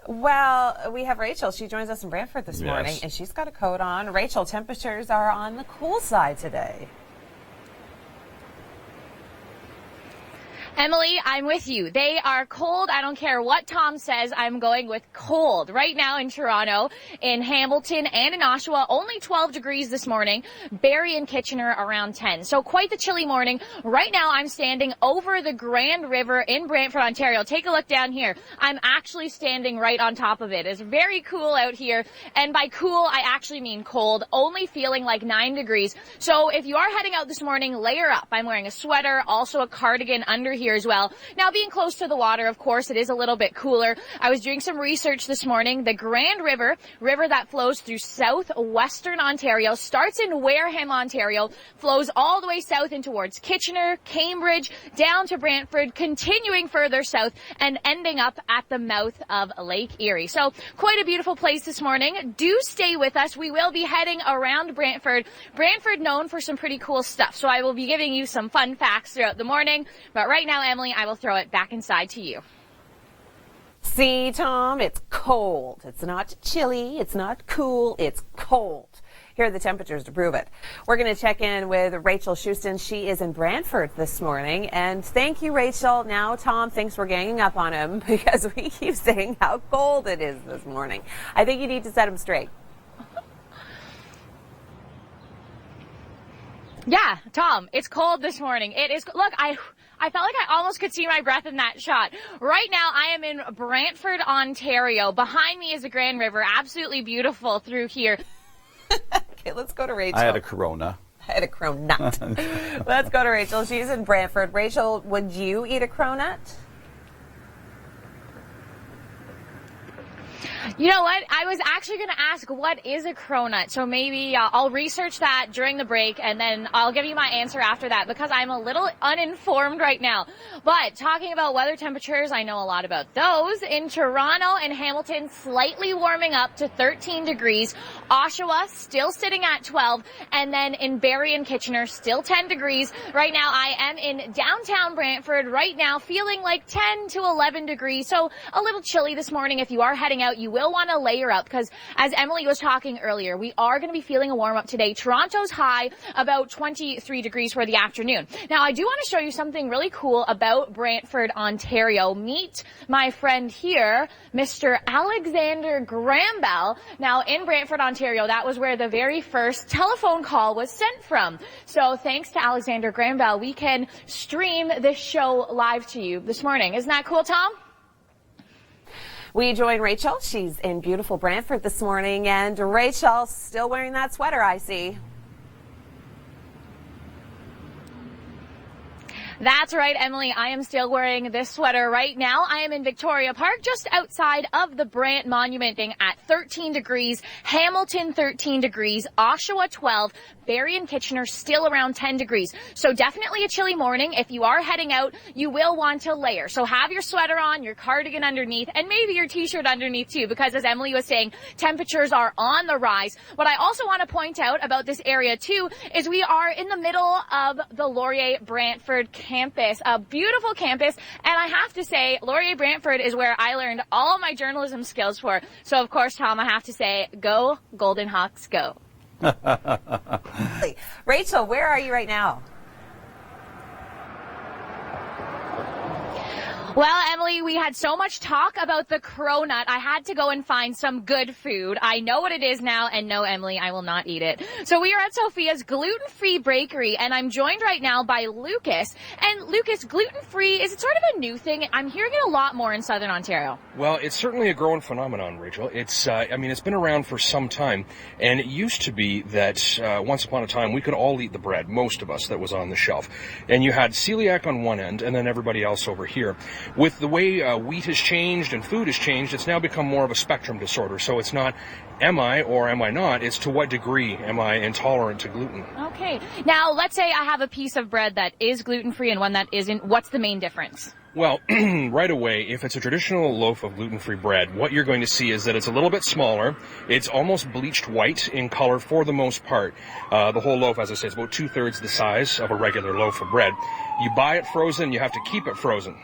Well, we have Rachel. She joins us in Brantford this morning, and she's got a coat on. Rachel, temperatures are on the cool side today. Emily, I'm with you. They are cold. I don't care what Tom says. I'm going with cold. Right now in Toronto, in Hamilton, and in Oshawa, only 12 degrees this morning. Barrie and Kitchener around 10. So quite the chilly morning. Right now I'm standing over the Grand River in Brantford, Ontario. Take a look down here. I'm actually standing right on top of it. It's very cool out here. And by cool, I actually mean cold. Only feeling like 9 degrees. So if you are heading out this morning, layer up. I'm wearing a sweater, also a cardigan under here as well. Now, being close to the water, of course, it is a little bit cooler. I was doing some research this morning. The Grand River that flows through southwestern Ontario, starts in Wareham, Ontario, flows all the way south and towards Kitchener, Cambridge, down to Brantford, continuing further south and ending up at the mouth of Lake Erie. So quite a beautiful place this morning. Do stay with us. We will be heading around Brantford. Brantford known for some pretty cool stuff. So I will be giving you some fun facts throughout the morning. But right now, Emily, I will throw it back inside to you. See, Tom, it's cold. It's not chilly. It's not cool. It's cold. Here are the temperatures to prove it. We're going to check in with Rachel Schoutsen. She is in Brantford this morning. And thank you, Rachel. Now Tom thinks we're ganging up on him because we keep saying how cold it is this morning. I think you need to set him straight. Yeah, Tom, it's cold this morning. It is. Look, I felt like I almost could see my breath in that shot. Right now, I am in Brantford, Ontario. Behind me is the Grand River. Absolutely beautiful through here. Okay, let's go to Rachel. I had a Corona. Let's go to Rachel. She's in Brantford. Rachel, would you eat a cronut? You know what? I was actually going to ask, what is a cronut? So maybe I'll research that during the break, and then I'll give you my answer after that, because I'm a little uninformed right now. But talking about weather temperatures, I know a lot about those. In Toronto and Hamilton, slightly warming up to 13 degrees. Oshawa, still sitting at 12. And then in Barrie and Kitchener, still 10 degrees. Right now, I am in downtown Brantford. Right now, feeling like 10 to 11 degrees. So a little chilly this morning. If you are heading out, you will want to layer up, because as Emily was talking earlier, we are going to be feeling a warm up today. Toronto's high about 23 degrees for the afternoon. Now, I do want to show you something really cool about Brantford, Ontario. Meet my friend here, Mr. Alexander Graham Bell. Now, in Brantford, Ontario, that was where the very first telephone call was sent from. So thanks to Alexander Graham Bell, we can stream this show live to you this morning. Isn't that cool, Tom? We join Rachel. She's in beautiful Brantford this morning. And Rachel, still wearing that sweater, I see. That's right, Emily. I am still wearing this sweater right now. I am in Victoria Park, just outside of the Brant Monument thing at 13 degrees, Hamilton 13 degrees, Oshawa 12, Barrie and Kitchener still around 10 degrees. So definitely a chilly morning. If you are heading out, you will want to layer. So have your sweater on, your cardigan underneath, and maybe your t-shirt underneath too, because as Emily was saying, temperatures are on the rise. What I also want to point out about this area too is we are in the middle of the Laurier Brantford campus, a beautiful campus, and I have to say, Laurier Brantford is where I learned all of my journalism skills for. So of course, Tom, I have to say, go Golden Hawks, go. Rachel, where are you right now? Well, Emily, we had so much talk about the cronut. I had to go and find some good food. I know what it is now, and no, Emily, I will not eat it. So we are at Sophia's gluten-free bakery, and I'm joined right now by Lucas. And Lucas, gluten-free, is it sort of a new thing? I'm hearing it a lot more in Southern Ontario. Well, it's certainly a growing phenomenon, Rachel. It's been around for some time, and it used to be that once upon a time we could all eat the bread, most of us, that was on the shelf. And you had celiac on one end, and then everybody else over here. With the way wheat has changed and food has changed, it's now become more of a spectrum disorder. So it's not am I or am I not, it's to what degree am I intolerant to gluten. Okay. Now, let's say I have a piece of bread that is gluten-free and one that isn't. What's the main difference? Well, right away, if it's a traditional loaf of gluten-free bread, what you're going to see is that it's a little bit smaller. It's almost bleached white in color for the most part. The whole loaf, as I say, is about 2/3 the size of a regular loaf of bread. You buy it frozen, you have to keep it frozen.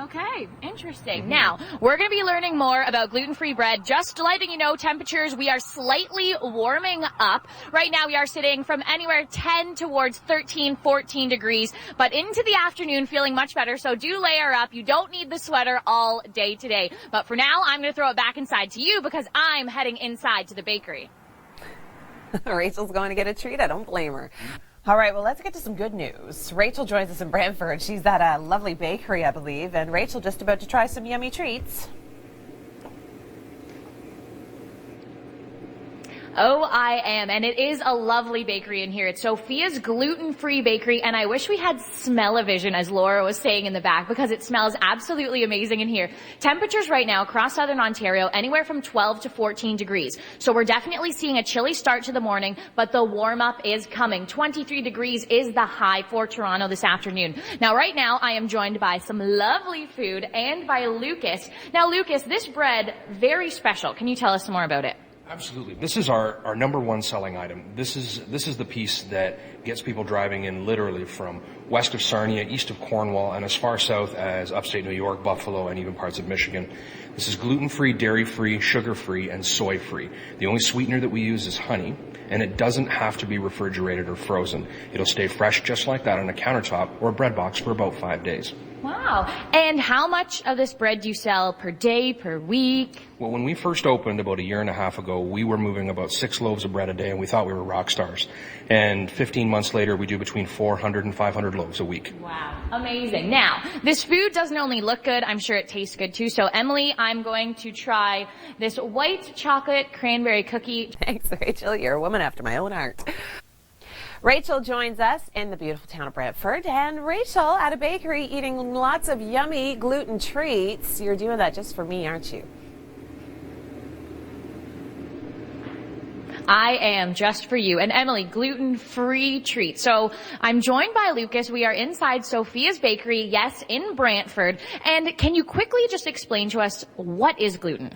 Okay, interesting. Now, we're going to be learning more about gluten-free bread. Just letting you know, temperatures, we are slightly warming up. Right now, we are sitting from anywhere 10 towards 13, 14 degrees, but into the afternoon, feeling much better. So do layer up. You don't need the sweater all day today. But for now, I'm going to throw it back inside to you because I'm heading inside to the bakery. Rachel's going to get a treat. I don't blame her. All right, well, let's get to some good news. Rachel joins us in Brantford. She's at a lovely bakery, I believe, and Rachel just about to try some yummy treats. Oh, I am, and it is a lovely bakery in here. It's Sophia's gluten-free bakery, and I wish we had smell-o-vision, as Laura was saying in the back, because it smells absolutely amazing in here. Temperatures right now across southern Ontario, anywhere from 12 to 14 degrees. So we're definitely seeing a chilly start to the morning, but the warm-up is coming. 23 degrees is the high for Toronto this afternoon. Now, right now, I am joined by some lovely food and by Lucas. Now, Lucas, this bread, very special. Can you tell us some more about it? Absolutely. This is our number one selling item. This is the piece that gets people driving in literally from west of Sarnia, east of Cornwall, and as far south as upstate New York, Buffalo, and even parts of Michigan. This is gluten-free, dairy-free, sugar-free, and soy-free. The only sweetener that we use is honey, and it doesn't have to be refrigerated or frozen. It'll stay fresh just like that on a countertop or a bread box for about 5 days. Wow. And how much of this bread do you sell per day, per week? Well, when we first opened about a year and a half ago, we were moving about 6 loaves of bread a day, and we thought we were rock stars. And 15 months later, we do between 400 and 500 loaves a week. Wow. Amazing. Now, this food doesn't only look good, I'm sure it tastes good too. So, Emily, I'm going to try this white chocolate cranberry cookie. Thanks, Rachel. You're a woman after my own heart. Rachel joins us in the beautiful town of Brantford, and Rachel at a bakery eating lots of yummy gluten treats. You're doing that just for me, aren't you? I am just for you. And Emily, gluten-free treats. So I'm joined by Lucas. We are inside Sophia's Bakery, yes, in Brantford. And can you quickly just explain to us what is gluten?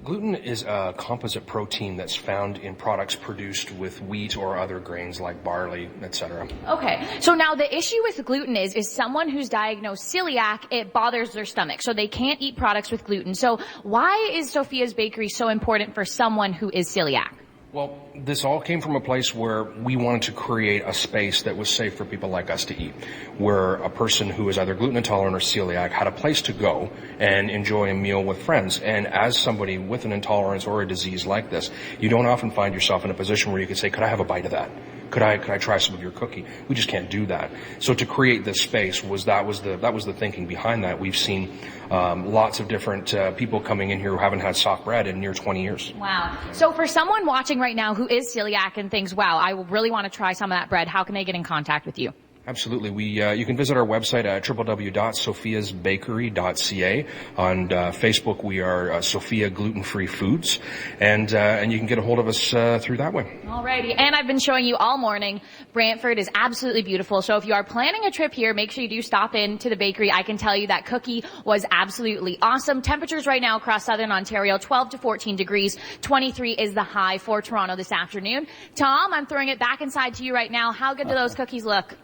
Gluten is a composite protein that's found in products produced with wheat or other grains like barley, etc. Okay, so now the issue with gluten is someone who's diagnosed celiac, it bothers their stomach, so they can't eat products with gluten. So why is Sophia's Bakery so important for someone who is celiac? Well, this all came from a place where we wanted to create a space that was safe for people like us to eat, where a person who is either gluten intolerant or celiac had a place to go and enjoy a meal with friends. And as somebody with an intolerance or a disease like this, you don't often find yourself in a position where you can say, could I have a bite of that? Could I try some of your cookie? We just can't do that. So to create this space was the thinking behind that. We've seen lots of different people coming in here who haven't had soft bread in near 20 years. Wow. So for someone watching right now who is celiac and thinks, wow, I really want to try some of that bread, how can they get in contact with you? Absolutely. You can visit our website at www.sophiasbakery.ca. On Facebook, we are Sophia Gluten Free Foods, and you can get a hold of us through that way. Alrighty, and I've been showing you all morning. Brantford is absolutely beautiful. So if you are planning a trip here, make sure you do stop in to the bakery. I can tell you that cookie was absolutely awesome. Temperatures right now across southern Ontario, 12 to 14 degrees. 23 is the high for Toronto this afternoon. Tom, I'm throwing it back inside to you right now. How good do those cookies look?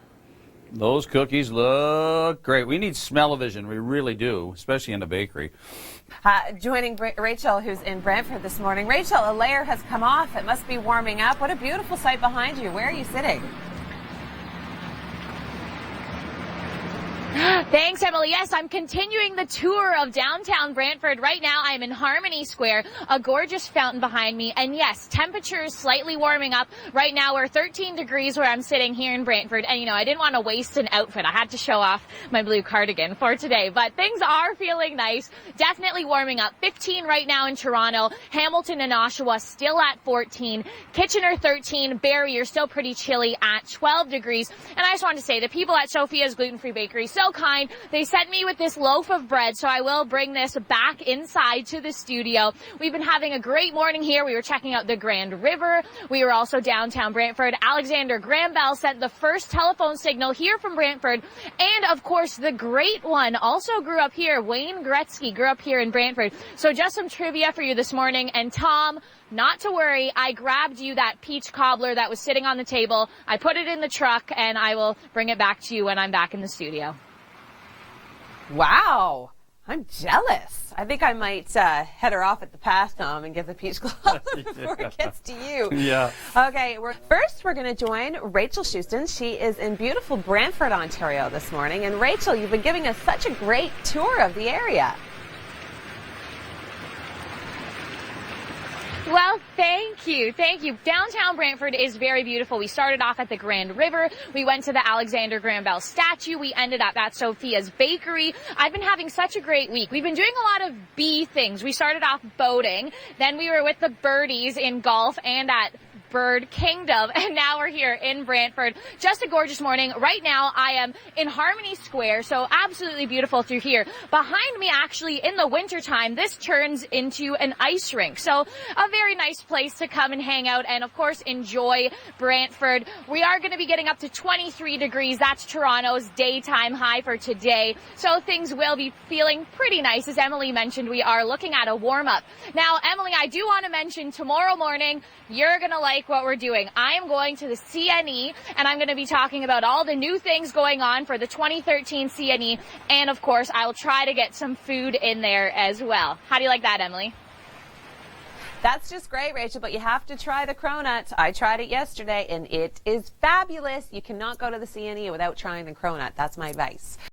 Those cookies look great. We need smell-o-vision. We really do, especially in the bakery. Joining Rachel, who's in Brantford this morning. Rachel, a layer has come off. It must be warming up. What a beautiful sight behind you. Where are you sitting? Thanks, Emily. Yes, I'm continuing the tour of downtown Brantford. Right now, I'm in Harmony Square, a gorgeous fountain behind me. And yes, temperatures slightly warming up. Right now, we're 13 degrees where I'm sitting here in Brantford. And, you know, I didn't want to waste an outfit. I had to show off my blue cardigan for today. But things are feeling nice. Definitely warming up. 15 right now in Toronto. Hamilton and Oshawa still at 14. Kitchener 13. Barrie, you're still pretty chilly at 12 degrees. And I just wanted to say, the people at Sophia's Gluten-Free Bakery, so kind. They sent me with this loaf of bread, so I will bring this back inside to the studio. We've been having a great morning here. We were checking out the Grand River. We were also downtown Brantford. Alexander Graham Bell sent the first telephone signal here from Brantford. And, of course, the great one also grew up here. Wayne Gretzky grew up here in Brantford. So just some trivia for you this morning. And, Tom, not to worry, I grabbed you that peach cobbler that was sitting on the table. I put it in the truck, and I will bring it back to you when I'm back in the studio. Wow. I'm jealous. I think I might head her off at the pass, Tom, and get the peach cobbler before it gets to you. Yeah. Okay, first we're going to join Rachel Schoutsen. She is in beautiful Brantford, Ontario this morning. And Rachel, you've been giving us such a great tour of the area. Well, thank you. Thank you. Downtown Brantford is very beautiful. We started off at the Grand River. We went to the Alexander Graham Bell statue. We ended up at Sophia's Bakery. I've been having such a great week. We've been doing a lot of bee things. We started off boating. Then we were with the birdies in golf and at Bird Kingdom, and now we're here in Brantford. Just a gorgeous morning. Right now I am in Harmony Square, so absolutely beautiful through here. Behind me, actually, in the wintertime, this turns into an ice rink, so a very nice place to come and hang out and, of course, enjoy Brantford. We are going to be getting up to 23 degrees. That's Toronto's daytime high for today, so things will be feeling pretty nice. As Emily mentioned, we are looking at a warm-up. Now, Emily, I do want to mention tomorrow morning, you're going to like what we're doing. I am going to the CNE, and I'm going to be talking about all the new things going on for the 2013 CNE, and of course, I'll try to get some food in there as well. How do you like that, Emily? That's just great, Rachel, but you have to try the cronut. I tried it yesterday, and it is fabulous. You cannot go to the CNE without trying the cronut. That's my advice.